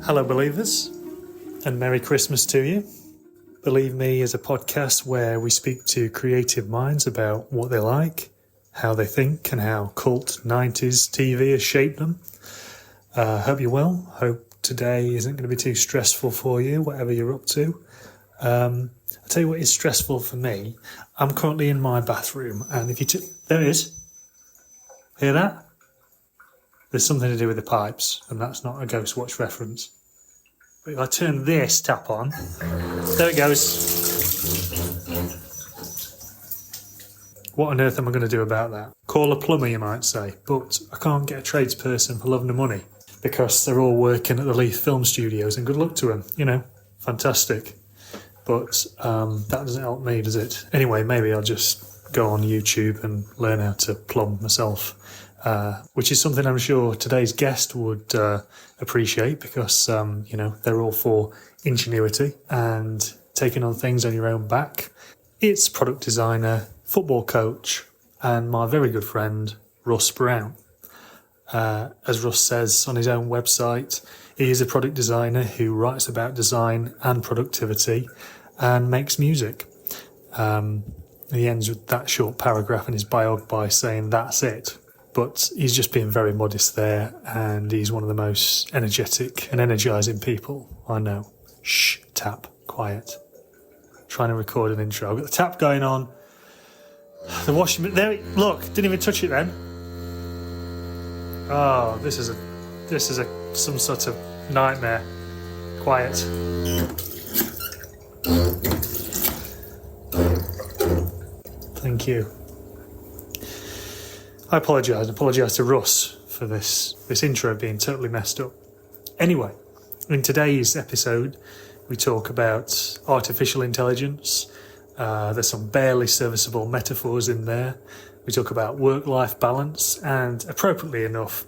Hello, believers, and Merry Christmas to you. Believe Me is a podcast where we speak to creative minds about what they like, how they think, and how cult 90s TV has shaped them. Hope you're well. Hope today isn't going to be too stressful for you, whatever you're up to. I'll tell you what is stressful for me. I'm currently in my bathroom, and if you there it is. Hear that? There's something to do with the pipes, and that's not a Ghost Watch reference. But if I turn this tap on, there it goes. What on earth am I going to do about that? Call a plumber, you might say, but I can't get a tradesperson for love nor money because they're all working at the Leith Film Studios, and good luck to them, fantastic. But that doesn't help me, does it? Anyway, maybe I'll just go on YouTube and learn how to plumb myself, which is something I'm sure today's guest would appreciate because, they're all for ingenuity and taking on things on your own back. It's product designer, football coach, and my very good friend, Russ Brown. As Russ says on his own website, he is a product designer who writes about design and productivity and makes music. He ends with that short paragraph in his bio by saying that's it. But he's just being very modest there, and he's one of the most energetic and energising people I know. Shh, tap, quiet. Trying to record an intro. I've got the tap going on. The washing machine. There, look, didn't even touch it then. Oh, this is some sort of nightmare. Quiet. Thank you. I apologise to Russ for this intro being totally messed up. Anyway, in today's episode, we talk about artificial intelligence. There's some barely serviceable metaphors in there. We talk about work-life balance, and appropriately enough,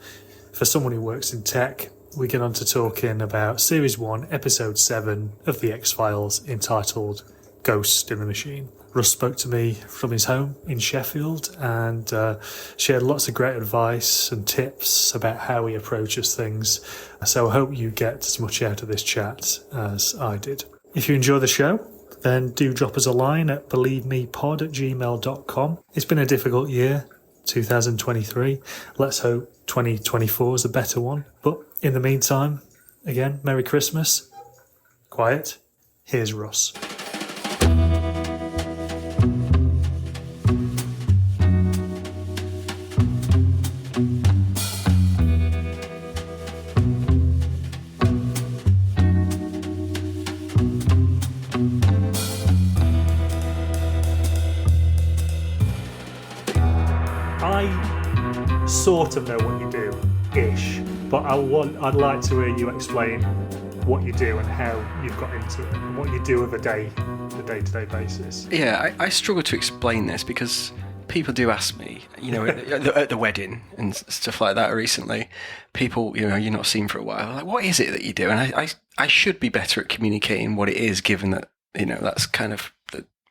for someone who works in tech, we get on to talking about Series 1, Episode 7 of The X-Files, entitled Ghost in the Machine. Russ spoke to me from his home in Sheffield and shared lots of great advice and tips about how he approaches things. So I hope you get as much out of this chat as I did. If you enjoy the show, then do drop us a line at believemepod@gmail.com. It's been a difficult year, 2023. Let's hope 2024 is a better one. But in the meantime, again, Merry Christmas. Quiet. Here's Russ. Sort of know what you do, ish, but I'd like to hear you explain what you do and how you've got into it and what you do of a day-to-day basis. Yeah, I struggle to explain this because people do ask me, at the wedding and stuff like that recently, people, you're not seen for a while, like, what is it that you do? And I should be better at communicating what it is, given that, that's kind of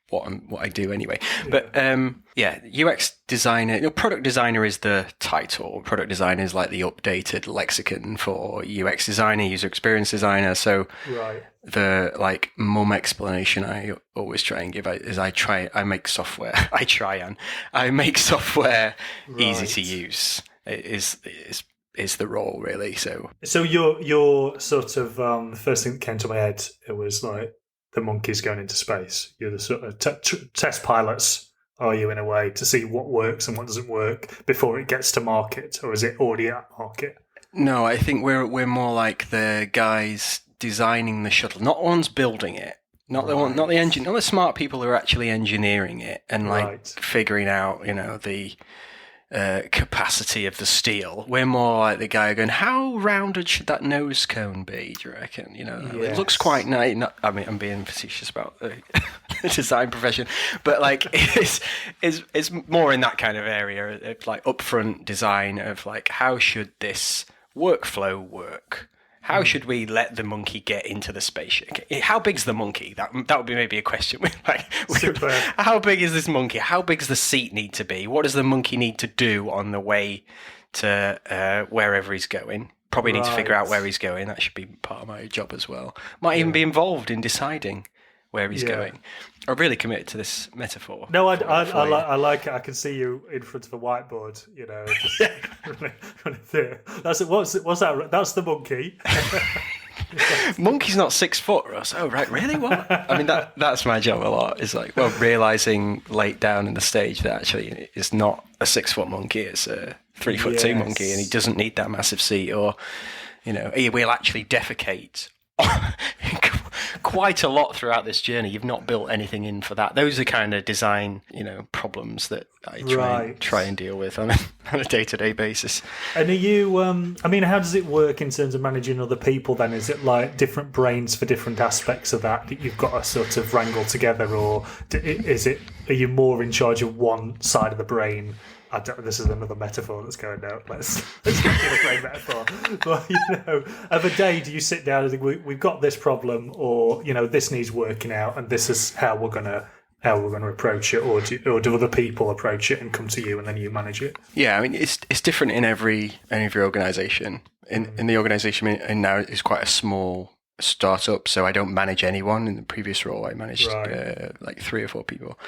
what I do anyway. But UX designer, product designer is the title. Product designer is like the updated lexicon for UX designer, user experience designer. So right. The mum explanation I always try and give is I make software. I make software right. Easy to use is the role, really. So you're sort of the first thing that came to my head, it was like the monkeys going into space. You're the sort of test pilots, are you, in a way, to see what works and what doesn't work before it gets to market, or is it already at market? No, I think we're more like the guys designing the shuttle, not the ones building it, not the smart people who are actually engineering it and figuring out, the capacity of the steel. We're more like the guy going, how rounded should that nose cone be, do you reckon? Yes. It looks quite nice. I'm being facetious about the design profession, but it's more in that kind of area of upfront design of how should this workflow work? How should we let the monkey get into the spaceship? How big's the monkey? That would be maybe a question. How big is this monkey? How big does the seat need to be? What does the monkey need to do on the way to wherever he's going? Probably need to figure out where he's going. That should be part of my job as well. Might even be involved in deciding where he's going. I'm really committed to this metaphor. No, I like it. I can see you in front of a whiteboard, just running through. What's that? That's the monkey. Monkey's not 6 foot, Russ. Oh, right, really? What? I mean, that's my job a lot. It's like, realising late down in the stage that actually it's not a 6 foot monkey, it's a 3'2" monkey, and he doesn't need that massive seat, or, he will actually defecate quite a lot throughout this journey. You've not built anything in for that. Those are kind of design, problems that I try and deal with on a day-to-day basis. And are you, how does it work in terms of managing other people then? Is it like different brains for different aspects of that you've got to sort of wrangle together, or are you more in charge of one side of the brain? This is another metaphor that's going out. Let's get a brain metaphor. But of a day, do you sit down and think we've got this problem, or this needs working out, and this is how we're gonna approach it, or do other people approach it and come to you and then you manage it? Yeah, I mean it's different in every organisation. In the organisation and now is quite a small startup, so I don't manage anyone. In the previous role, I managed like 3 or 4 people.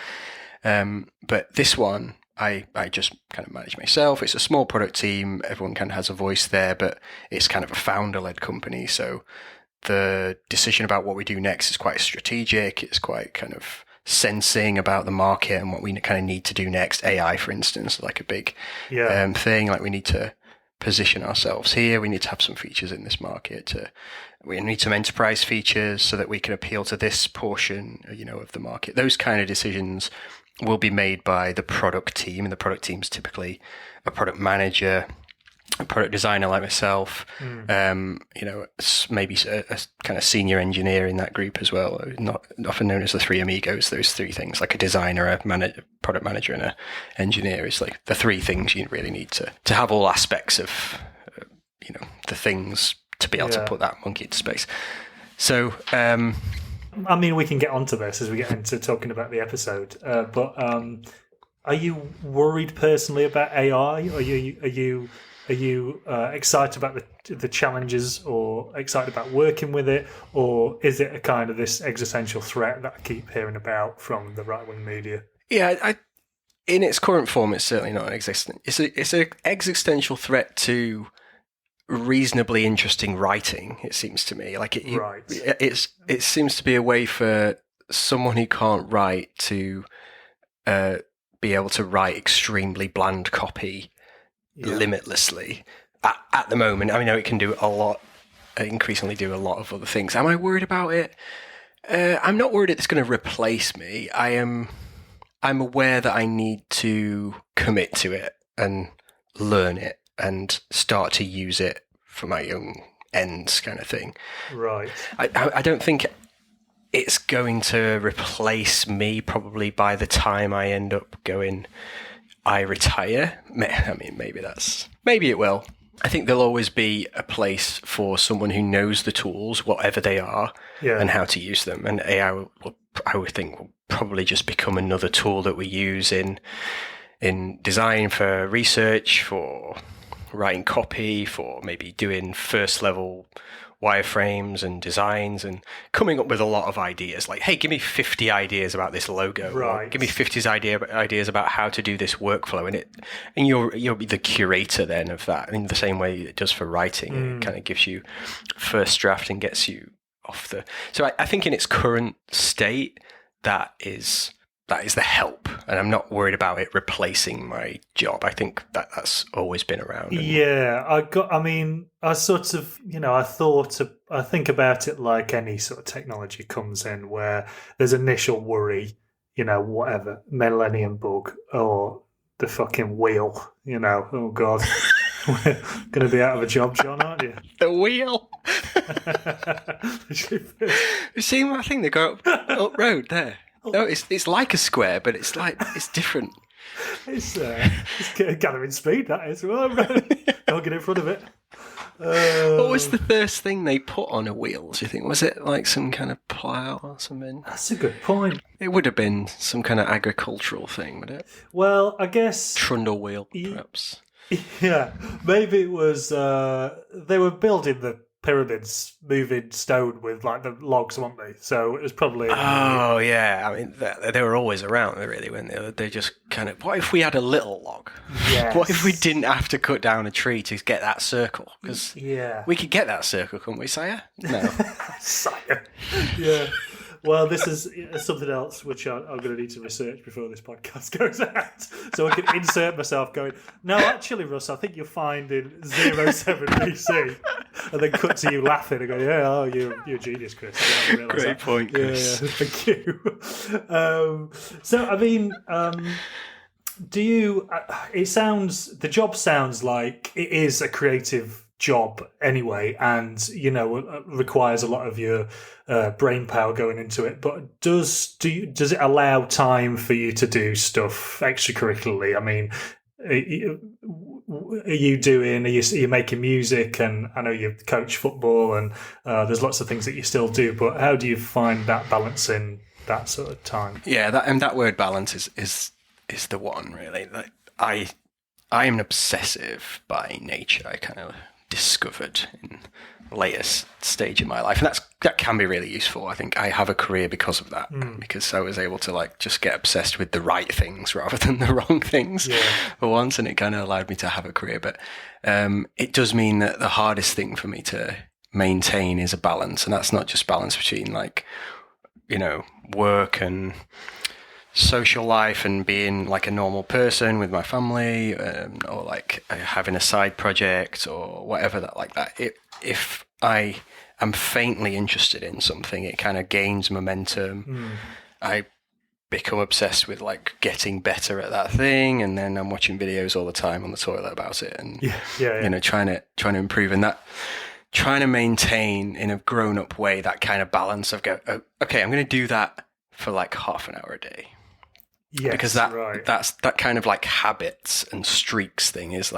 But this one, I just kind of manage myself. It's a small product team. Everyone kind of has a voice there, but it's kind of a founder-led company. So the decision about what we do next is quite strategic. It's quite kind of sensing about the market and what we kind of need to do next. AI, for instance, like a big thing. Like we need to position ourselves here. We need to have some features in this market. We need some enterprise features so that we can appeal to this portion, of the market. Those kind of decisions will be made by the product team, and the product team's typically a product manager, a product designer like myself, maybe a kind of senior engineer in that group as well, not often known as the 3 amigos. Those 3 things, like a designer, a product manager, and an engineer, is like the 3 things you really need to have all aspects of, the things to be able to put that monkey into space. So, we can get onto this as we get into talking about the episode. But are you worried personally about AI? Are you excited about the challenges, or excited about working with it, or is it a kind of this existential threat that I keep hearing about from the right-wing media? Yeah, in its current form, it's certainly not an existential. It's an existential threat to reasonably interesting writing, it seems to me. Like it seems to be a way for someone who can't write to be able to write extremely bland copy limitlessly at the moment. I mean, it can do increasingly do a lot of other things. Am I worried about it? I'm not worried it's going to replace me. I'm aware that I need to commit to it and learn it and start to use it for my own ends, kind of thing. Right. I don't think it's going to replace me probably by the time I end up I retire. I mean, maybe it will. I think there'll always be a place for someone who knows the tools, whatever they are, and how to use them. And AI, I would think, will probably just become another tool that we use in design, for research, for writing copy, for maybe doing first level wireframes and designs, and coming up with a lot of ideas. Like, hey, give me 50 ideas about this logo. Right. Give me 50 ideas about how to do this workflow, and you'll be the curator then of that. In the same way it does for writing, it kind of gives you first draft and gets you off the. So I think in its current state, that is the help, and I'm not worried about it replacing my job. I think that's always been around. I think about it like any sort of technology comes in, where there's initial worry, whatever, millennium bug or the fucking wheel, oh God, we're going to be out of a job, John, aren't you? The wheel. You see my thing? They go up road there. No, it's like a square, but it's different. It's gathering speed, that is. Well, don't get in front of it. What was the first thing they put on a wheel, do you think? Was it like some kind of plough or something? That's a good point. It would have been some kind of agricultural thing, would it? Well, I guess... Trundle wheel, perhaps. Yeah, maybe it was they were building the pyramids, moving stone with like the logs, weren't they? So it was probably. Oh yeah, I mean they were always around, really, weren't they? They just kind of. What if we had a little log? Yes. What if we didn't have to cut down a tree to get that circle? Because yeah, we could get that circle, couldn't we, Sire? No, Sire. Yeah. Well, this is something else which I'm going to need to research before this podcast goes out, so I can insert myself going, no, actually, Russ, I think you'll find in 07 BC, and then cut to you laughing and go, yeah, oh, you're a genius, Chris. Great point, Chris. Yeah, thank you. So, I mean, do you? The job sounds like it is a creative job anyway, and requires a lot of your brain power going into it. But does it allow time for you to do stuff extracurricularly? I mean, are you making music? And I know you coach football, and there's lots of things that you still do. But how do you find that balance in that sort of time? Yeah, that word balance is the one, really. Like, I am an obsessive by nature. I kind of discovered in the latest stage of my life, and that can be really useful. I think I have a career because of that, because I was able to just get obsessed with the right things rather than the wrong things for once, and it kind of allowed me to have a career. But it does mean that the hardest thing for me to maintain is a balance, and that's not just balance between work and social life and being like a normal person with my family, or like having a side project or whatever that. If I am faintly interested in something, it kind of gains momentum. I become obsessed with getting better at that thing, and then I'm watching videos all the time on the toilet about it, and trying to improve, and that trying to maintain in a grown-up way that kind of balance of okay, I'm going to do that for half an hour a day. Yes, because that's that kind of habits and streaks thing is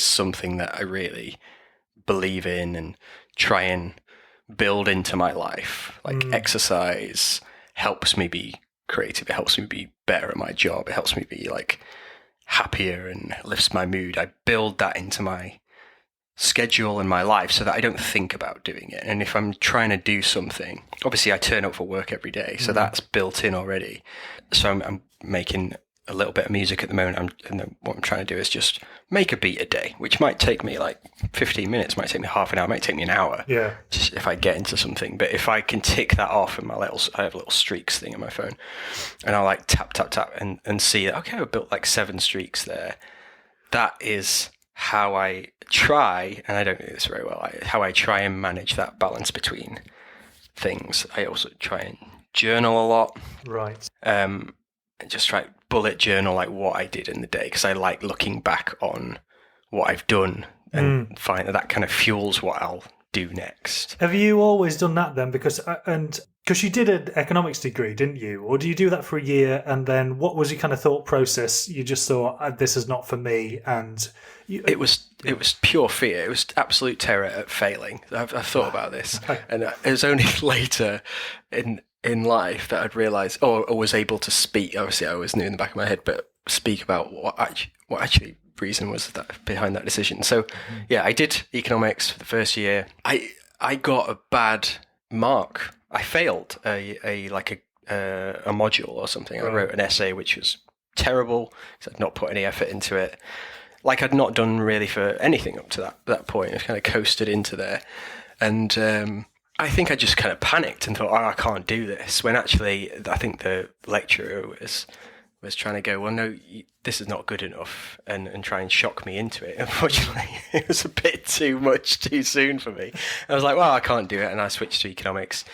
something that I really believe in and try and build into my life. Exercise helps me be creative. It helps me be better at my job. It helps me be happier and lifts my mood. I build that into my schedule and my life so that I don't think about doing it. And if I'm trying to do something, obviously I turn up for work every day, so that's built in already. So I'm making a little bit of music at the moment, and then what I'm trying to do is just make a beat a day, which might take me 15 minutes, might take me half an hour, might take me an hour. Yeah. Just if I get into something. But if I can tick that off in I have a little streaks thing on my phone, and I'll tap and see that, okay, I've built 7 streaks there. That is how I try, and I don't do this very well, how I try and manage that balance between things. I also try and journal a lot. Right. And just try bullet journal what I did in the day, because I like looking back on what I've done and find that kind of fuels what I'll do next. Have you always done that then? Because you did an economics degree, didn't you? Or do you do that for a year, and then what was your kind of thought process? You just thought, this is not for me, and it was pure fear. It was absolute terror at failing. I've thought about this, and it was only later in life that I'd realised, or was able to speak. Obviously, I always knew in the back of my head, but speak about what actually reason was that behind that decision. So, yeah, I did economics for the first year. I got a bad mark. I failed a module or something. I wrote an essay which was terrible because I'd not put any effort into it. I'd not done really for anything up to that point. I kind of coasted into there, and I think I just kind of panicked and thought, I can't do this. When actually, I think the lecturer was trying to go, well, no, this is not good enough, and try and shock me into it. Unfortunately, it was a bit too much too soon for me. I was like, well, I can't do it, and I switched to economics.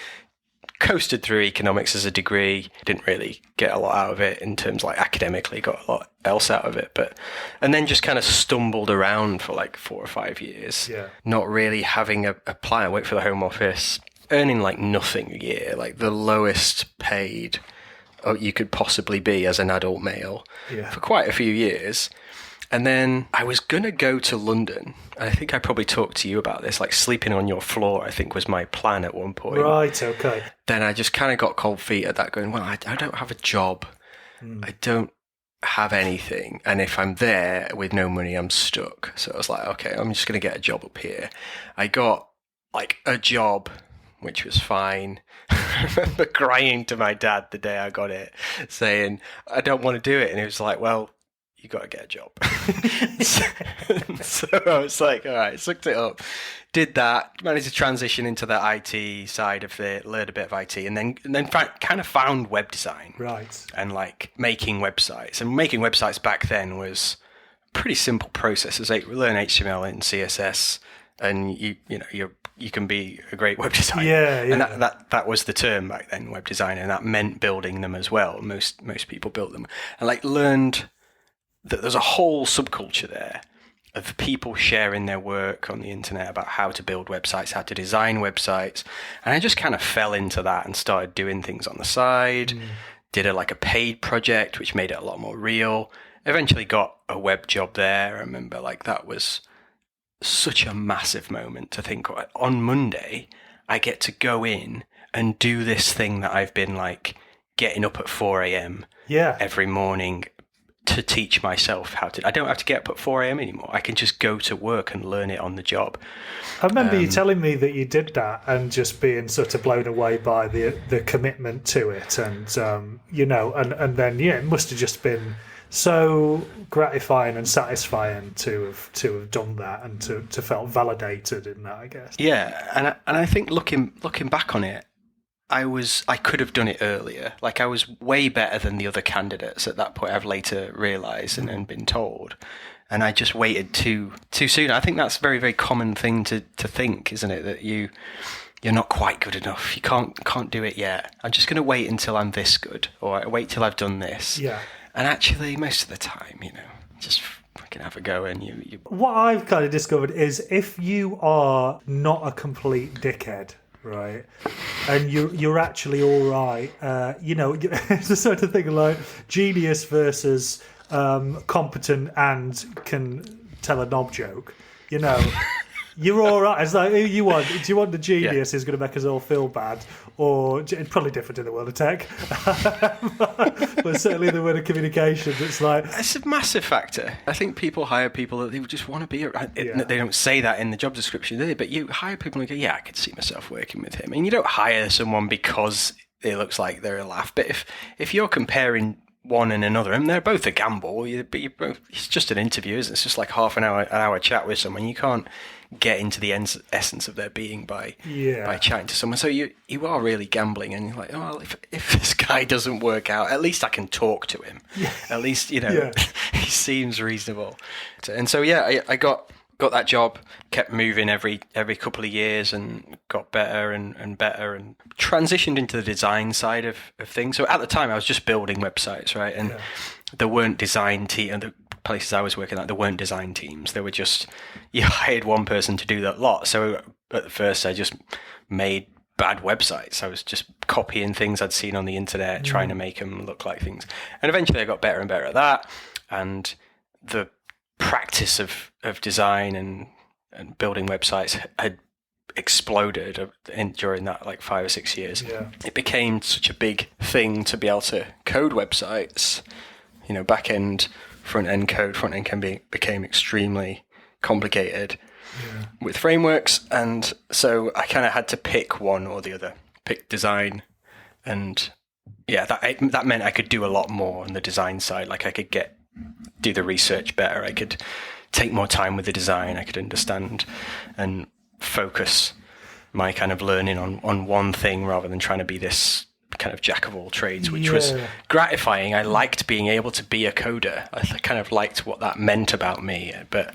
Coasted through economics as a degree, didn't really get a lot out of it in terms academically, got a lot else out of it, and then just kind of stumbled around for 4 or 5 years, not really having a plan. Wait for the Home Office, earning nothing a year, the lowest paid you could possibly be as an adult male for quite a few years. And then I was going to go to London. I think I probably talked to you about this, sleeping on your floor, I think was my plan at one point. Right, okay. Then I just kind of got cold feet at that, going, well, I don't have a job. I have anything, and if I'm there with no money, I'm stuck. So I was like, okay, I'm just going to get a job up here. I got like a job, which was fine. I remember crying to my dad the day I got it, saying, I don't want to do it. And he was like, well, you got to get a job. so I was like, all right, sucked it up. Did that, managed to transition into the IT side of it, learned a bit of IT, and then kind of found web design. Right. And like making websites. And making websites back then was a pretty simple process. It's like learn HTML and CSS, and you can be a great web designer. Yeah. And that was the term back then, web designer, and that meant building them as well. Most people built them. And like learned that there's a whole subculture there of people sharing their work on the internet about how to build websites, how to design websites. And I just kind of fell into that and started doing things on the side, did a paid project, which made it a lot more real. Eventually got a web job there. I remember that was such a massive moment to think, on Monday, I get to go in and do this thing that I've been getting up at 4 a.m. every morning to teach myself how to. I don't have to get up at 4 a.m. anymore. I can just go to work and learn it on the job. I remember you telling me that you did that and just being sort of blown away by the commitment to it, and and then it must have just been so gratifying and satisfying to have done that and to felt validated in that, I guess. Yeah, and I think looking back on it, I could have done it earlier. I was way better than the other candidates at that point. I've later realised and been told, and I just waited too soon. I think that's a very, very common thing to think, isn't it? That you're not quite good enough. You can't do it yet. I'm just going to wait until I'm this good, or I wait till I've done this. Yeah. And actually, most of the time, just fucking have a go. And you. What I've kind of discovered is if you are not a complete dickhead, right, and you're actually all right, it's the sort of thing like genius versus competent and can tell a knob joke, you're all right. It's like, who you want? Do you want the genius who's going to make us all feel bad, or it's probably different in the world of tech, but certainly in the world of communications, it's a massive factor. I think people hire people that they just want to be. They don't say that in the job description, do they? But you hire people and go, I could see myself working with him. And you don't hire someone because it looks like they're a laugh. But if you're comparing one and another, and they're both a gamble, but it's just an interview, isn't it? It's just like half an hour chat with someone. You can't get into the essence of their being by chatting to someone. So you are really gambling, and you're like, oh, if this guy doesn't work out, at least I can talk to him. Yeah. At least he seems reasonable. And so I got that job, kept moving every couple of years, and got better and better, and transitioned into the design side of things. So at the time I was just building websites, right? And there weren't design and the places I was working at, there weren't design teams. There were just, you hired one person to do that lot. So at first I just made bad websites. I was just copying things I'd seen on the internet, trying to make them look like things. And eventually I got better and better at that. And the practice of design and building websites had exploded during that 5 or 6 years. Yeah. It became such a big thing to be able to code websites. Back end, front end code. Front end became extremely complicated with frameworks, and so I kind of had to pick one or the other. Pick design, and that meant I could do a lot more on the design side. I could do the research better. I could take more time with the design. I could understand and focus my kind of learning on one thing rather than trying to be this kind of jack of all trades, which was gratifying. I liked being able to be a coder. I kind of liked what that meant about me, but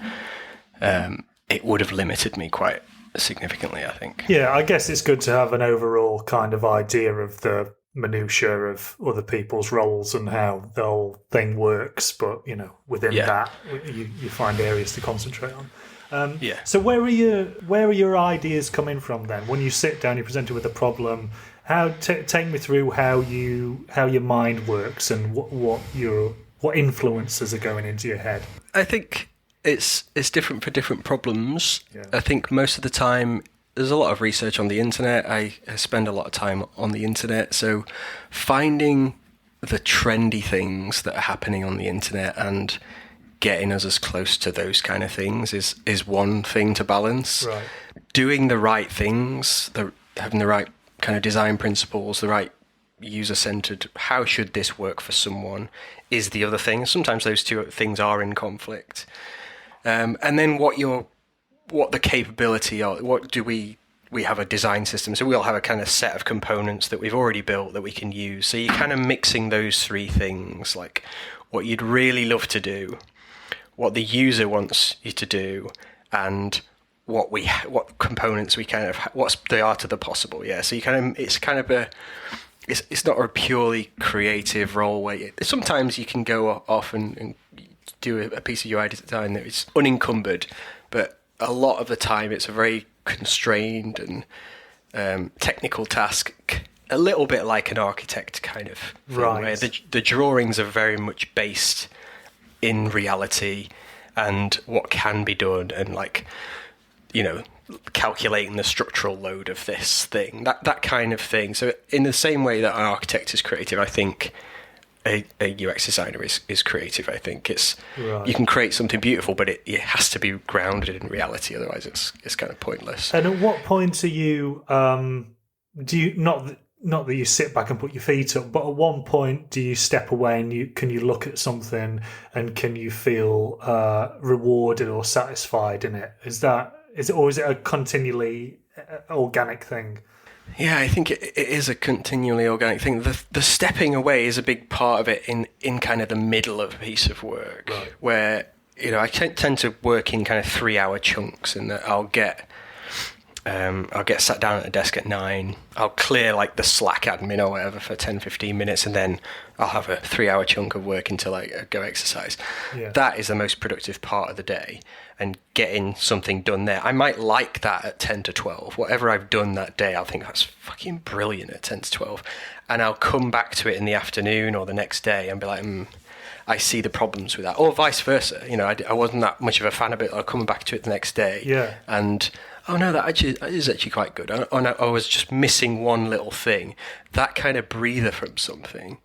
it would have limited me quite significantly, I think. Yeah, I guess it's good to have an overall kind of idea of the minutiae of other people's roles and how the whole thing works, but within that you find areas to concentrate on. So where are your ideas coming from then? When you sit down, you're presented with a problem. Take me through how your mind works and what influences are going into your head. I think it's different for different problems. Yeah. I think most of the time there's a lot of research on the internet. I spend a lot of time on the internet, so finding the trendy things that are happening on the internet and getting us as close to those kind of things is one thing to balance. Right. Doing the right things, having the right kind of design principles, the right user-centered, how should this work for someone, is the other thing. Sometimes those two things are in conflict. And then what the capability are, what do we have a design system, so we'll have a kind of set of components that we've already built that we can use. So you're kind of mixing those three things, like what you'd really love to do, what the user wants you to do, and what components we kind of what's the art of the possible. Yeah, so you kind of it's not a purely creative role where sometimes you can go off and do a piece of UI design that is unencumbered, but a lot of the time it's a very constrained and technical task, a little bit like an architect kind of thing, right, where the drawings are very much based in reality and what can be done, and like, you know, calculating the structural load of this thing, that kind of thing. So in the same way that an architect is creative, I think a UX designer is creative. I think it's right. You can create something beautiful, but it has to be grounded in reality. Otherwise, it's kind of pointless. And at what point are you? Do you not that you sit back and put your feet up, but at one point do you step away and can you look at something and can you feel rewarded or satisfied in it? Is it or is it a continually organic thing? Yeah, I think it is a continually organic thing. The stepping away is a big part of it in kind of the middle of a piece of work, right, where, you know, I tend to work in kind of 3-hour chunks, and that I'll get sat down at a desk at 9. I'll clear like the Slack admin or whatever for 10-15 minutes, and then I'll have a 3-hour chunk of work until I go exercise. Yeah. That is the most productive part of the day, and getting something done there. I might like that at 10 to 12. Whatever I've done that day, I'll think that's fucking brilliant at 10 to 12. And I'll come back to it in the afternoon or the next day and be like, I see the problems with that. Or vice versa. You know, I wasn't that much of a fan of it. I'll come back to it the next day. Yeah. And, oh no, that is actually quite good. I was just missing one little thing. That kind of breather from something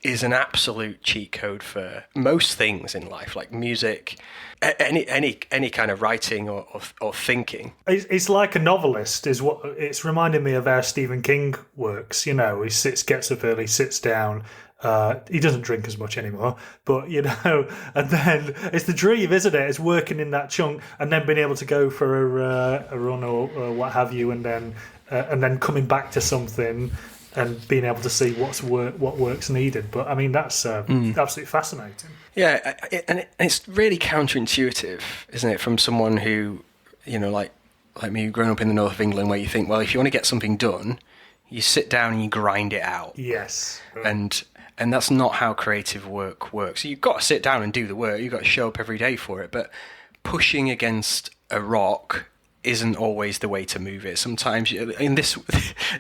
is an absolute cheat code for most things in life, like music, any kind of writing or thinking. It's like a novelist is what it's reminding me of how Stephen King works. You know, he gets up early, sits down. He doesn't drink as much anymore, but, you know, and then it's the dream, isn't it? It's working in that chunk and then being able to go for a run or what have you, and then coming back to something and being able to see what work's needed. But I mean, that's absolutely fascinating. Yeah, and it's really counterintuitive, isn't it, from someone who, you know, like me, growing up in the north of England, where you think, well, if you want to get something done, you sit down and you grind it out. Yes. And that's not how creative work works. You've got to sit down and do the work. You've got to show up every day for it. But pushing against a rock isn't always the way to move it. Sometimes, and this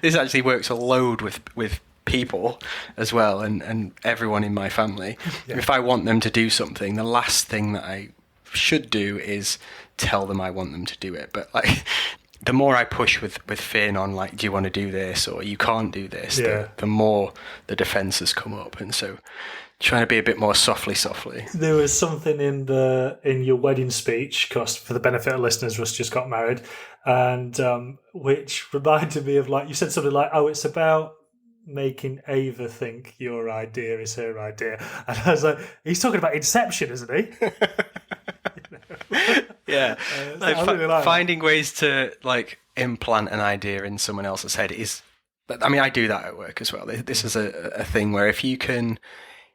actually works a load with people as well, and everyone in my family. Yeah. If I want them to do something, the last thing that I should do is tell them I want them to do it. But like, the more I push with Finn on, like, do you want to do this or you can't do this, yeah, the more the defences come up. And so trying to be a bit more softly. There was something in your wedding speech, because for the benefit of listeners, Russ just got married, and which reminded me of, like, you said something like, oh, it's about making Ava think your idea is her idea. And I was like, he's talking about Inception, isn't he? Yeah, finding ways to, like, implant an idea in someone else's head is, I mean, I do that at work as well. This is a thing where if you can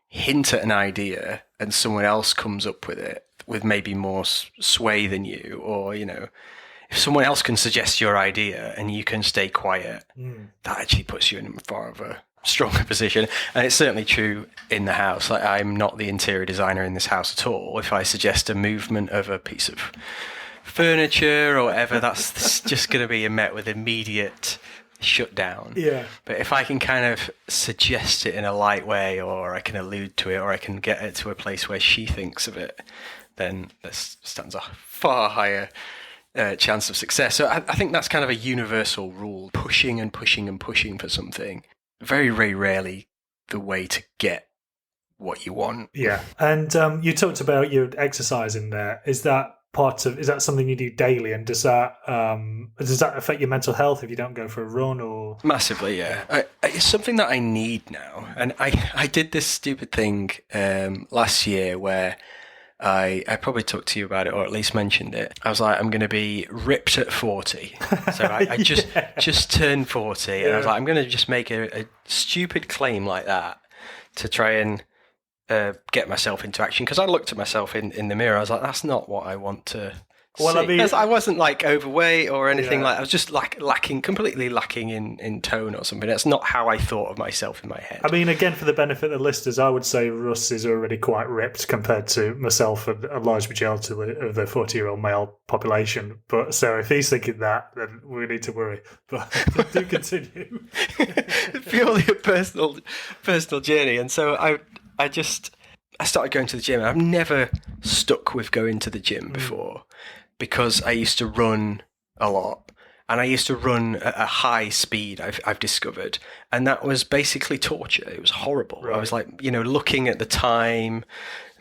hint at an idea and someone else comes up with it with maybe more sway than you, or, you know, if someone else can suggest your idea and you can stay quiet, that actually puts you in far of a stronger position. And it's certainly true in the house. Like, I'm not the interior designer in this house at all. If I suggest a movement of a piece of furniture or whatever, that's just going to be met with immediate shutdown. Yeah. But if I can kind of suggest it in a light way, or I can allude to it, or I can get it to a place where she thinks of it, then this stands a far higher chance of success. So I think that's kind of a universal rule. Pushing and pushing and pushing for something very, very rarely the way to get what you want. Yeah. And you talked about your exercising there. Is that something you do daily, and does that affect your mental health if you don't go for a run? Or massively? Yeah, it's something that I need now, and I did this stupid thing last year where I probably talked to you about it, or at least mentioned it. I was like, I'm going to be ripped at 40. So I just turned 40, and I was like, I'm going to just make a stupid claim like that to try and get myself into action, because I looked at myself in the mirror. I was like, that's not what I want to see. I mean, I wasn't like overweight or anything like. I was just like completely lacking in tone or something. That's not how I thought of myself in my head. I mean, again, for the benefit of the listeners, I would say Russ is already quite ripped compared to myself and a large majority of the 40-year-old male population. But so if he's thinking that, then we need to worry. But do continue. Purely a personal journey, and so I started going to the gym. I've never stuck with going to the gym before, because I used to run a lot, and I used to run at a high speed, I've discovered, and that was basically torture. It was horrible. Right. I was like, looking at the time,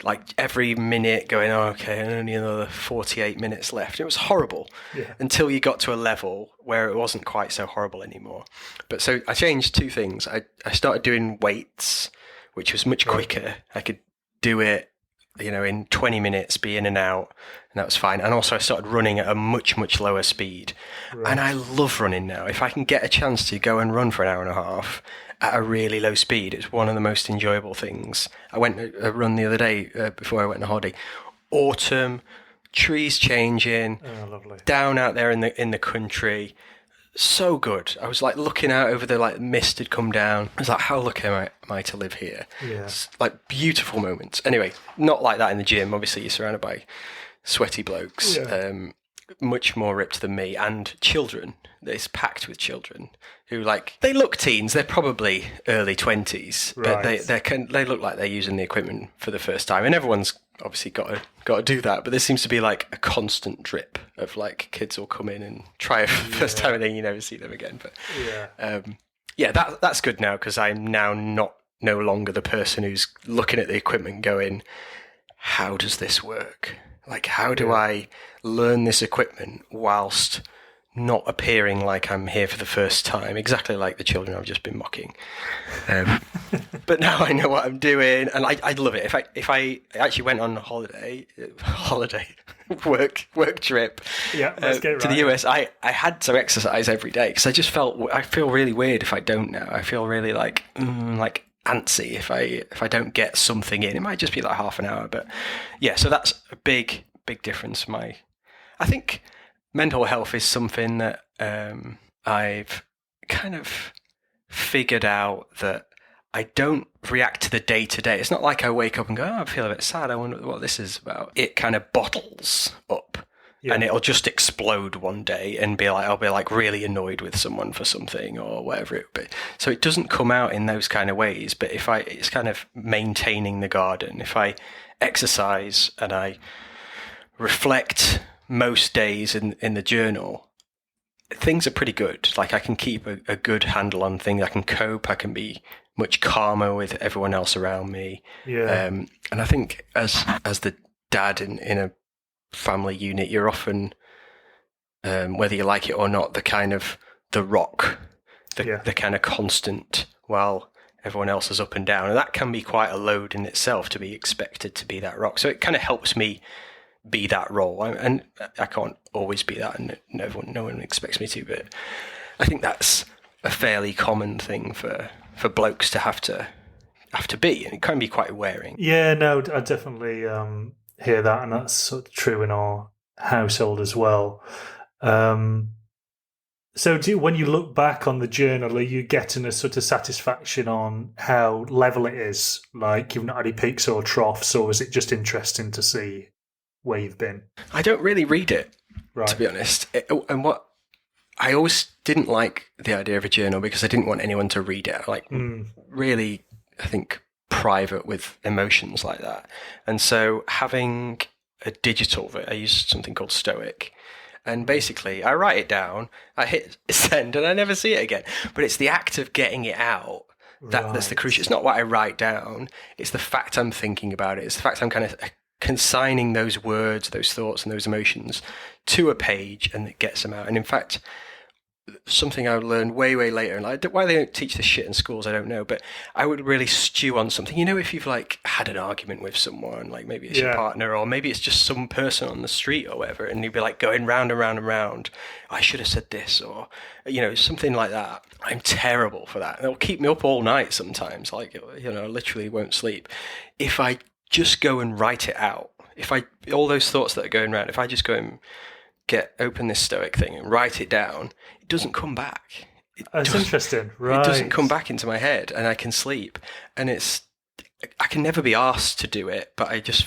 like every minute going, oh, okay, only another 48 minutes left. It was horrible until you got to a level where it wasn't quite so horrible anymore. But so I changed two things. I started doing weights, which was much quicker. I could do it, in 20 minutes, be in and out, and that was fine. And also I started running at a much, much lower speed. Right. And I love running now. If I can get a chance to go and run for an hour and a half at a really low speed, it's one of the most enjoyable things. I went a run the other day before I went on holiday. Autumn, trees changing, lovely. Down out there in the country. So good. I was like looking out over the mist had come down. I was like, how lucky am I to live here? Yeah. It's like beautiful moments. Anyway, not like that in the gym. Obviously, you're surrounded by sweaty blokes, much more ripped than me, and children. It's packed with children who they look teens. They're probably early 20s, but they look like they're using the equipment for the first time, and everyone's obviously got to do that. But there seems to be like a constant drip of kids will come in and try it for the first time, and then you never see them again. But that's good now, because I'm now no longer the person who's looking at the equipment going, how does this work? How do I learn this equipment whilst not appearing like I'm here for the first time, exactly like the children I've just been mocking. But now I know what I'm doing, and I love it. If I actually went on work trip to the US, I had to exercise every day, because I feel really weird if I don't now. I feel really like antsy if I don't get something in. It might just be like half an hour, but yeah. So that's a big difference. I think mental health is something that I've kind of figured out that I don't react to the day to day. It's not like I wake up and go, oh, I feel a bit sad, I wonder what this is about. It kind of bottles up. Yeah. And it'll just explode one day and I'll be really annoyed with someone for something or whatever it would be. So it doesn't come out in those kind of ways. But it's kind of maintaining the garden. If I exercise and I reflect most days in the journal, things are pretty good. I can keep a good handle on things. I can cope. I can be much calmer with everyone else around me. Yeah. And I think as the dad in a family unit, you're often, whether you like it or not, the kind of the rock, the kind of constant while everyone else is up and down. And that can be quite a load in itself, to be expected to be that rock. So it kind of helps me be that role. And I can't always be that, and no one expects me to, but I think that's a fairly common thing for blokes to have to be, and it can be quite wearing. Yeah, no, I definitely hear that, and that's sort of true in our household as well. So when you look back on the journal, are you getting a sort of satisfaction on how level it is? You've not had any peaks or troughs, or is it just interesting to see where you've been? I don't really read it, to be honest. And what I always didn't like the idea of a journal, because I didn't want anyone to read it. Really, I think, private with emotions like that. And so having a digital, I use something called Stoic, and basically I write it down, I hit send, and I never see it again. But it's the act of getting it out That's the crucial. It's not what I write down. It's the fact I'm thinking about it. It's the fact I'm kind of consigning those words, those thoughts, and those emotions to a page, and it gets them out. And in fact, something I learned way later, and why they don't teach this shit in schools, I don't know, but I would really stew on something. You know, if you've like had an argument with someone, like maybe it's your partner, or maybe it's just some person on the street or whatever, and you'd be like going round and round and round. I should have said this, or something like that. I'm terrible for that. It'll keep me up all night sometimes. Like, I literally won't sleep. If I just go and write it out, all those thoughts that are going around, if I just go and open this Stoic thing and write it down, it doesn't come back. That's interesting, right? It doesn't come back into my head, and I can sleep. And I can never be asked to do it, but I just,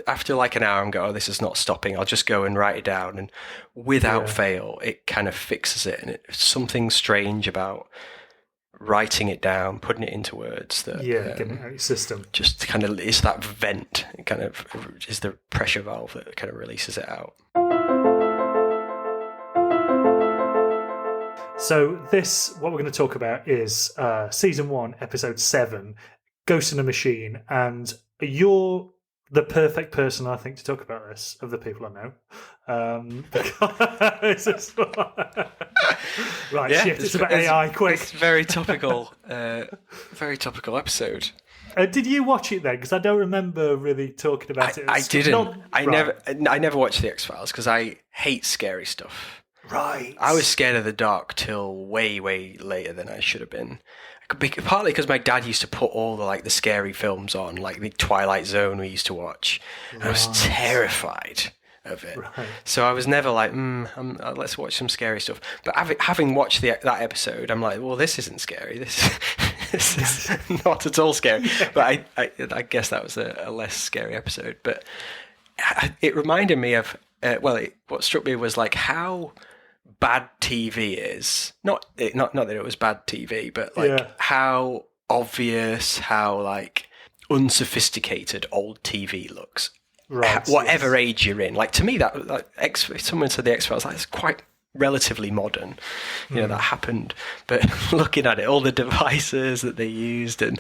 after like an hour, I'm going, oh, this is not stopping. I'll just go and write it down, and without fail, it kind of fixes it. And it's something strange about writing it down, putting it into words that getting it out of your system. Just kind of is that vent. It kind of is the pressure valve that kind of releases it out. So what we're going to talk about is Season 1, Episode 7, Ghost in a Machine, and you're the perfect person, I think, to talk about this, of the people I know. It's about AI, quick. It's very topical episode. Did you watch it then? Because I don't remember really talking about it. I didn't. I never watched the X-Files because I hate scary stuff. Right. I was scared of the dark till way later than I should have been. Partly because my dad used to put all the scary films on, like the Twilight Zone we used to watch. And I was terrified of it. Right. So I was never like, let's watch some scary stuff. But having watched that episode, I'm like, well, this isn't scary. This is not at all scary. Yeah. But I guess that was a less scary episode. But it reminded me of, what struck me was like how bad TV is. Not that it was bad TV, but how obvious, how unsophisticated old TV looks. Right. Whatever age you're in. To me, that if someone said the X-Files, it's quite relatively modern. That happened. But looking at it, all the devices that they used and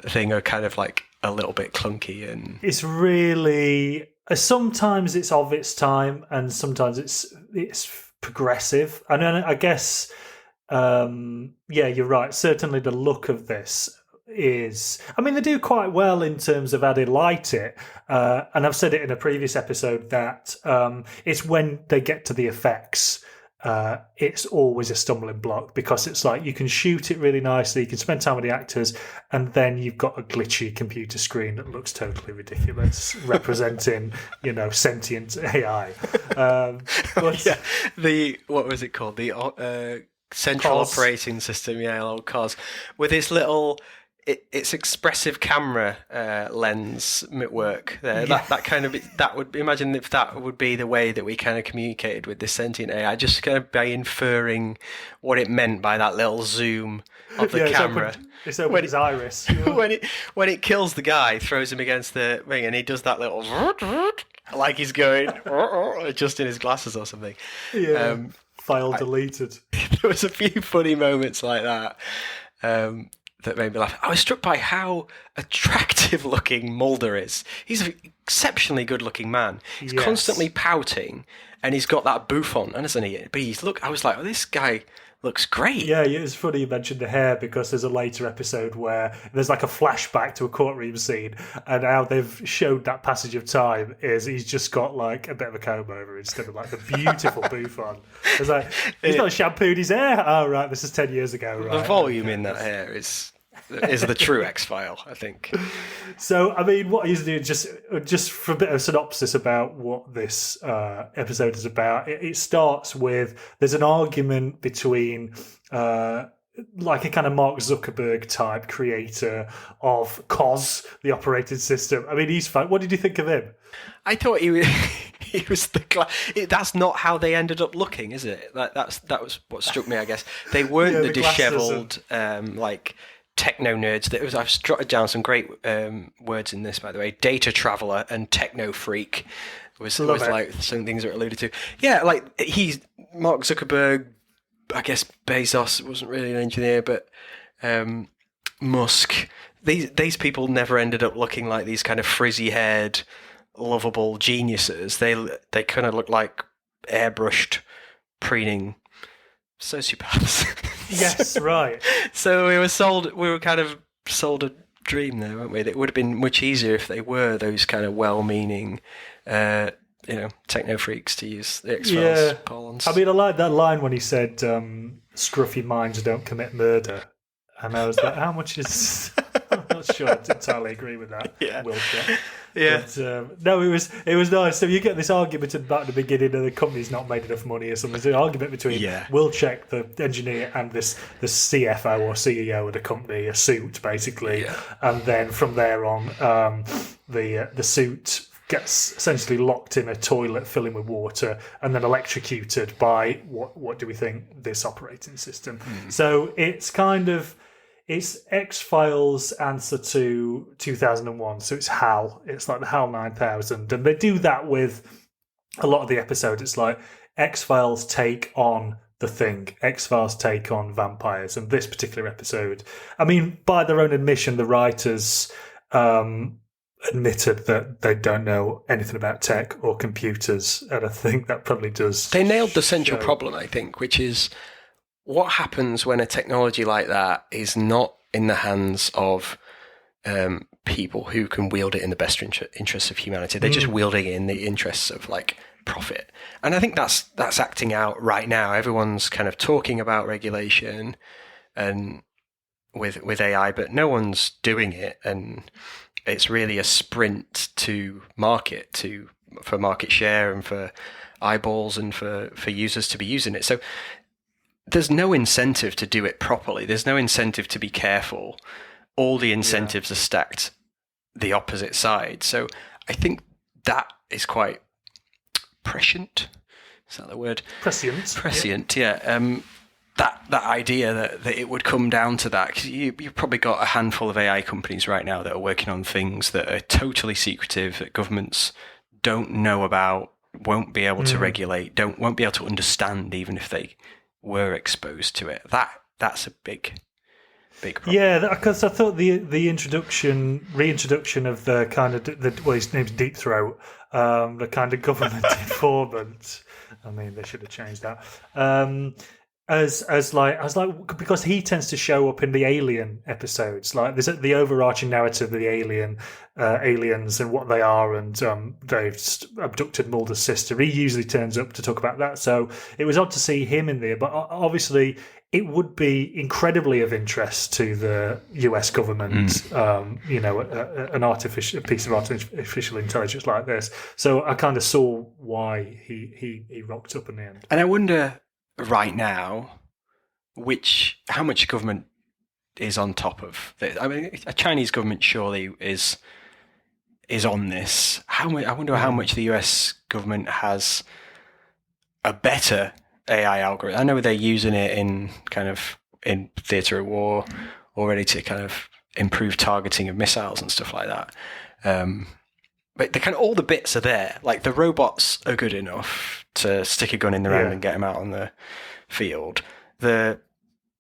thing are kind of a little bit clunky, and it's really sometimes it's of its time, and sometimes it's progressive. And then I guess, you're right. Certainly, the look of this is. I mean, they do quite well in terms of how they light it. And I've said it in a previous episode that it's when they get to the effects. It's always a stumbling block because it's you can shoot it really nicely, you can spend time with the actors, and then you've got a glitchy computer screen that looks totally ridiculous, representing sentient AI. What was it called? The central operating system, old COS, with its little. It's expressive camera lens work there. Yeah. That would imagine if that would be the way that we kind of communicated with this sentient AI, just kind of by inferring what it meant by that little zoom of the camera. It's opened his iris. When it kills the guy, throws him against the ring, and he does that little like he's going just in his glasses or something. Yeah. File deleted. There was a few funny moments like that. That made me laugh. I was struck by how attractive looking Mulder is. He's an exceptionally good looking man. He's constantly pouting, and he's got that boof on, isn't he? But I was like, oh, this guy looks great. Yeah, it's funny you mentioned the hair, because there's a later episode where there's a flashback to a courtroom scene, and how they've showed that passage of time is he's just got a bit of a comb over instead of the beautiful boof on. It's he's not shampooed his hair. Oh, right, this is 10 years ago, right? The volume in that hair is the true X-File, I think. So, I mean, what he's doing, just for a bit of synopsis about what this episode is about, it starts with, there's an argument between a kind of Mark Zuckerberg type creator of COS, the operating system. I mean, he's fine. What did you think of him? I thought he was that's not how they ended up looking, is it? That was what struck me, I guess. They weren't the dishevelled, techno nerds. I've jotted down some great words in this, by the way. Data traveler and techno freak was some things that were alluded to. Yeah, he's Mark Zuckerberg. I guess Bezos wasn't really an engineer, but Musk. These people never ended up looking like these kind of frizzy-haired, lovable geniuses. They kind of look like airbrushed, preening sociopaths. Yes, right. So we were kind of sold a dream there, weren't we? It would have been much easier if they were those kind of well-meaning, techno freaks, to use the X-Files parlance. I mean, I like that line when he said, "Scruffy minds don't commit murder," and I was like, "How much is?" I'm not sure I entirely agree with that. Yeah. Wiltshire. Yeah. But, no, it was nice. So you get this argument about the beginning of the company's not made enough money or something. There's an argument between Wilczek, the engineer, and the CFO or CEO of the company, a suit basically, and then from there on, the suit gets essentially locked in a toilet filling with water and then electrocuted by what do we think, this operating system. So it's kind of, it's X-Files answer to 2001. So it's HAL. It's like the HAL 9000. And they do that with a lot of the episodes. It's like X-Files take on The Thing. X-Files take on vampires. And this particular episode, I mean, by their own admission, the writers admitted that they don't know anything about tech or computers. And I think that probably does. They nailed the central problem, I think, which is, what happens when a technology like that is not in the hands of people who can wield it in the best interests of humanity? They're just wielding it in the interests of like profit. And I think that's acting out right now. Everyone's kind of talking about regulation and with AI, but no one's doing it. And it's really a sprint to market, for market share and for eyeballs and for users to be using it. So there's no incentive to do it properly. There's no incentive to be careful. All the incentives are stacked the opposite side. So I think that is quite prescient. Is that the word? Prescient. Prescient, yeah. That idea that it would come down to that, because you've probably got a handful of AI companies right now that are working on things that are totally secretive, that governments don't know about, won't be able to regulate, won't be able to understand, even if they were exposed to it. That's a big problem. Yeah, because I thought the reintroduction of the kind of his name's Deep Throat, the kind of government informant. I mean, they should have changed that. Because he tends to show up in the Alien episodes. Like there's the overarching narrative of the aliens and what they are, and they've abducted Mulder's sister. He usually turns up to talk about that. So it was odd to see him in there, but obviously it would be incredibly of interest to the US government. A piece of artificial intelligence like this. So I kind of saw why he rocked up in the end. And I wonder, right now, how much government is on top of this? I mean, a Chinese government surely is on this. I wonder how much the US government has a better AI algorithm. I know they're using it in theatre of war already to kind of improve targeting of missiles and stuff like that. But all the bits are there. Like the robots are good enough to stick a gun in the round and get them out on the field. The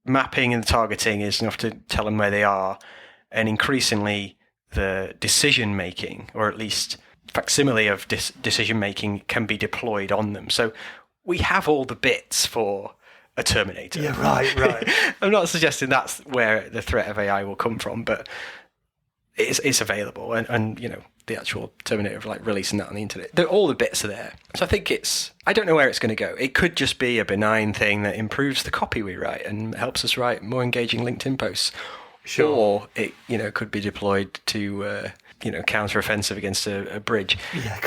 mapping and the targeting is enough to tell them where they are. And increasingly, the decision making, or at least facsimile of decision making, can be deployed on them. So we have all the bits for a Terminator. Yeah, right. I'm not suggesting that's where the threat of AI will come from, but it's available, and the actual Terminator, like releasing that on the internet, all the bits are there. So I think I don't know where it's going to go. It could just be a benign thing that improves the copy we write and helps us write more engaging LinkedIn posts. Sure. Or it could be deployed to counter-offensive against a bridge. Yeah,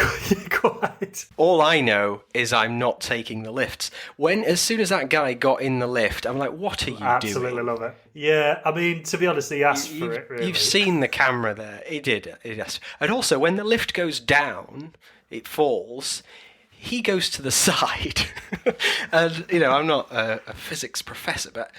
quite. All I know is I'm not taking the lifts. As soon as that guy got in the lift, I'm like, what are you doing? Absolutely love it. Yeah, I mean, to be honest, he asked for it, really. You've seen the camera there. He did. And also, when the lift goes down, it falls, he goes to the side. And, I'm not a physics professor, but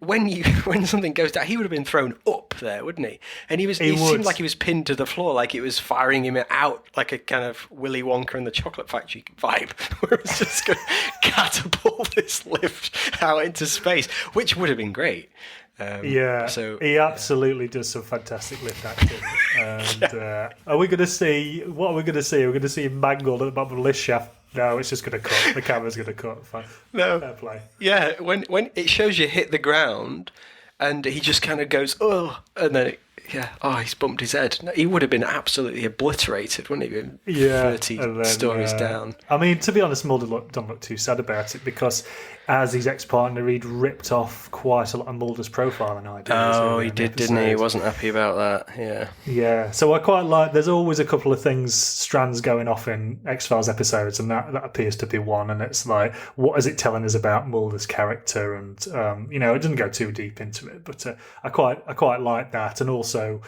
when something goes down, he would have been thrown up there, wouldn't he? And it seemed like he was pinned to the floor, like it was firing him out like a kind of Willy Wonka and the Chocolate Factory vibe, where it's just going to catapult this lift out into space, which would have been great. So he absolutely does some fantastic lift acting. And are we going to see? What are we going to see? Are we going to see him mangled at the bottom of the lift shaft? No, it's just going to cut. The camera's going to cut. Fine. No. Fair play. Yeah, when it shows you hit the ground, and he just kind of goes, oh, and then he's bumped his head. He would have been absolutely obliterated, wouldn't he? Been 30 stories down. I mean, to be honest, Mulder don't look too sad about it, because as his ex-partner, he'd ripped off quite a lot of Mulder's profile and ideas. Oh, he did, didn't he? He wasn't happy about that, yeah. Yeah, so I quite like, there's always a couple of strands going off in X-Files episodes, and that appears to be one, and it's like, what is it telling us about Mulder's character? And, it doesn't go too deep into it, but I quite like that. And also,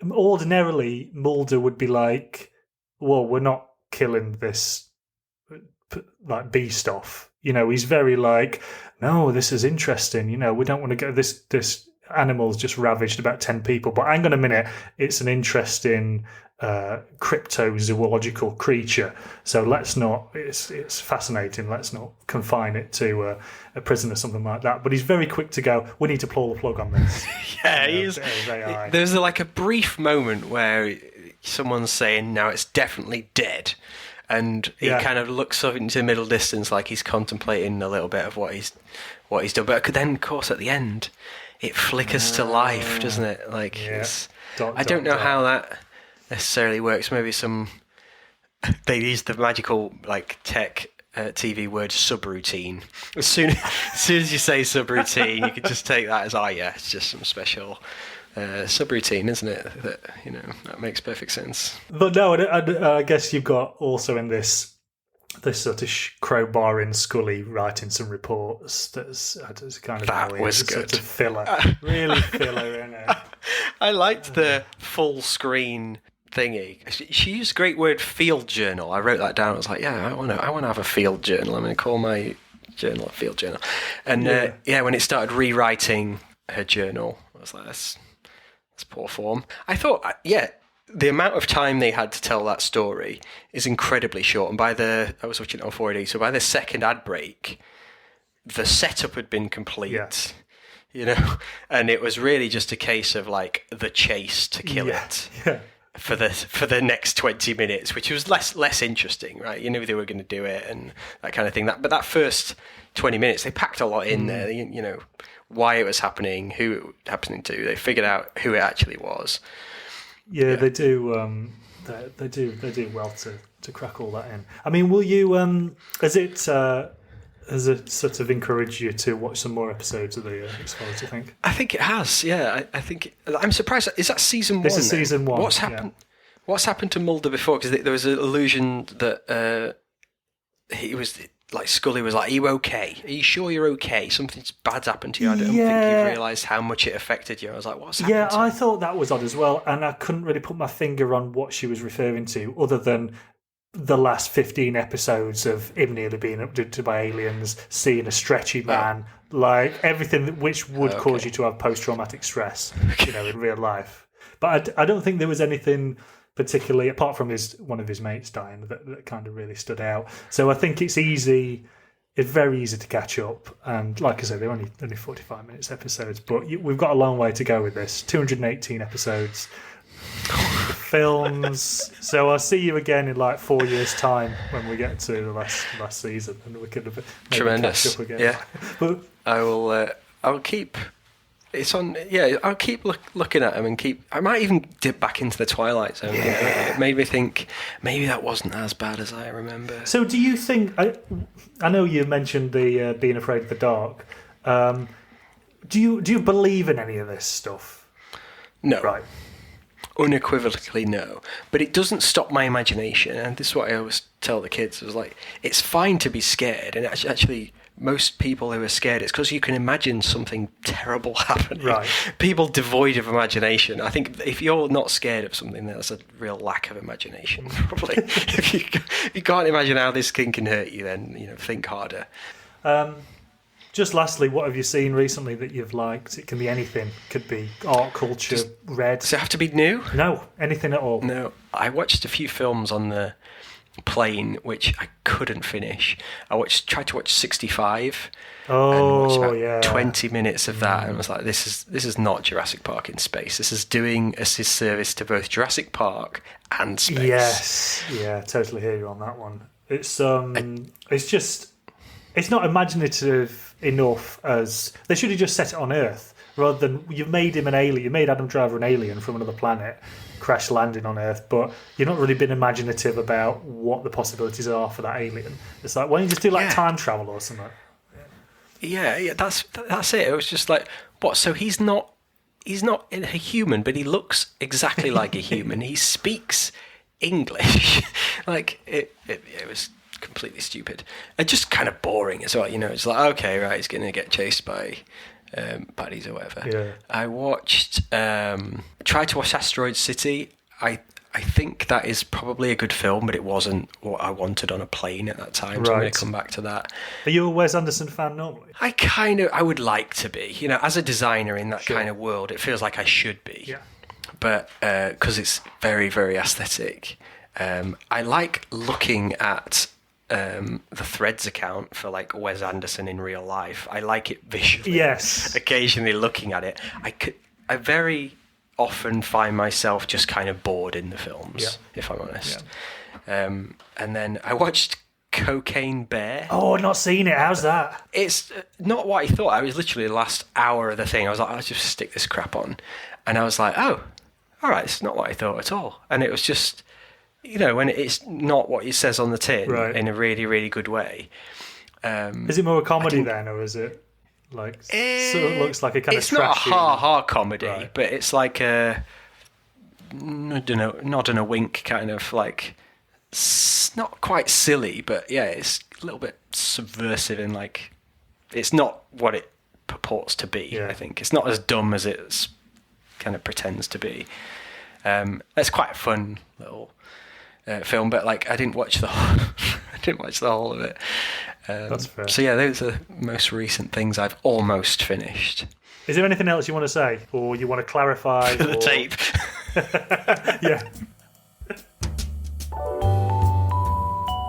ordinarily, Mulder would be like, well, we're not killing this, like, B stuff. He's very like, no, this is interesting. We don't want to go. This animal's just ravaged about 10 people. But hang on a minute, it's an interesting cryptozoological creature. So let's not. It's fascinating. Let's not confine it to a prison or something like that. But he's very quick to go, we need to pull the plug on this. Yeah, he's. There's like a brief moment where someone's saying, "Now it's definitely dead." And he kind of looks up into the middle distance, like he's contemplating a little bit of what he's done. But then, of course, at the end, it flickers to life, doesn't it? Like, I don't know how that necessarily works. Maybe they use the magical like tech TV word subroutine. As soon as you say subroutine, you can just take that as it's just some special subroutine, isn't it? That makes perfect sense. But no, I guess you've got also in this sort of crowbarring Scully writing some reports. That's kind of that was good. Sort of filler, really filler, isn't it? I liked the full screen thingy. She used a great word, field journal. I wrote that down. I was like, I want to have a field journal. I'm going to call my journal a field journal. And when it started rewriting her journal, I was like, that's poor form. I thought, the amount of time they had to tell that story is incredibly short. And I was watching it on 4D, so by the second ad break, the setup had been complete. Yeah. And it was really just a case of like the chase to kill it. Yeah. For the next 20 minutes, which was less interesting, right? You knew they were going to do it and that kind of thing. But that first 20 minutes, they packed a lot in there. Why it was happening, who it was happening to. They figured out who it actually was. Yeah, they do. They do well to crack all that in. I mean, will you? Has it sort of encouraged you to watch some more episodes of the X-Files? Do you think? I think it has. Yeah, I think. I'm surprised. Is that season 1? This is season 1. What's happened? Yeah. What's happened to Mulder before? Because there was an illusion that he was. Like Scully was like, "Are you okay? Are you sure you're okay? Something's bad's happened to you. I don't think you've realised how much it affected you." I was like, "What's happened?" Yeah, I thought that was odd as well, and I couldn't really put my finger on what she was referring to, other than the last 15 episodes of him nearly being abducted by aliens, seeing a stretchy man, like everything which would cause you to have post-traumatic stress, in real life. But I don't think there was anything particularly, apart from one of his mates dying, that kind of really stood out. So I think it's very easy to catch up. And like I said, they're only 45 minutes episodes, but we've got a long way to go with this. 218 episodes, films. So I'll see you again in like 4 years' time when we get to the last season, and we could maybe catch up again. Yeah, but I'll keep. It's on. Yeah, I'll keep looking at them and I might even dip back into the Twilight Zone. Yeah. It made me think maybe that wasn't as bad as I remember. So, do you think? I know you mentioned the being afraid of the dark. Do you believe in any of this stuff? No. Right. Unequivocally no. But it doesn't stop my imagination, and this is what I always tell the kids. I was like, it's fine to be scared, and actually. Most people who are scared, it's because you can imagine something terrible happening. Right. People devoid of imagination. I think if you're not scared of something, that's a real lack of imagination, probably. If you can't imagine how this thing can hurt you, then think harder. Do Just lastly, what have you seen recently that you've liked? It can be anything. Could be art, culture, read. Does it have to be new? No, anything at all. No. I watched a few films on the plane which I couldn't finish. Tried to watch 65. Oh, and watched yeah. 20 minutes of that, and I was like, this is not Jurassic Park in space. This is doing a disservice to both Jurassic Park and space. Yes, yeah, totally hear you on that one. It's just, it's not imaginative enough as they should have just set it on Earth rather than you've made him an alien. You made Adam Driver an alien from another planet, crash landing on Earth, but you've not really been imaginative about what the possibilities are for that alien. It's like, why don't you just do time travel or something? Yeah, that's it. It was just like, what? So he's not a human, but he looks exactly like a human. He speaks English. Like it was completely stupid and just kind of boring as well. It's like, okay, right, he's going to get chased by baddies or whatever. Yeah. I watched, tried to watch Asteroid City. I think that is probably a good film, but it wasn't what I wanted on a plane at that time. So I'm going to come back to that. Are you a Wes Anderson fan normally? I would like to be. As a designer in that kind of world, it feels like I should be. Yeah. But because it's very, very aesthetic. I like looking at the Threads account for like Wes Anderson in real life. I like it visually. Yes. Occasionally looking at it. I very often find myself just kind of bored in the films, if I'm honest. Yeah. And then I watched Cocaine Bear. Oh, I've not seen it. How's that? It's not what I thought. I was literally the last hour of the thing. I was like, I'll just stick this crap on. And I was like, oh, all right, it's not what I thought at all. And it was just, when it's not what it says on the tin in a really, really good way. Is it more a comedy then, or is it like sort of looks like a kind of It's not a ha-ha comedy, right. but it's like a nod and a wink kind of like, not quite silly, but yeah, it's a little bit subversive and like, it's not what it purports to be. I think it's not as dumb as it's kind of pretends to be. It's quite a fun little film, but like I didn't watch the whole of it. That's fair. So yeah, those are the most recent things I've almost finished. Is there anything else you want to say, or you want to clarify? For the tape. Yeah.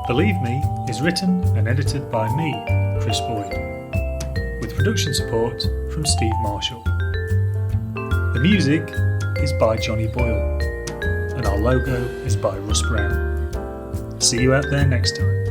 Believe Me is written and edited by me, Chris Boyd, with production support from Steve Marshall. The music is by Johnny Boyle, and our logo is by Russ Brown. See you out there next time.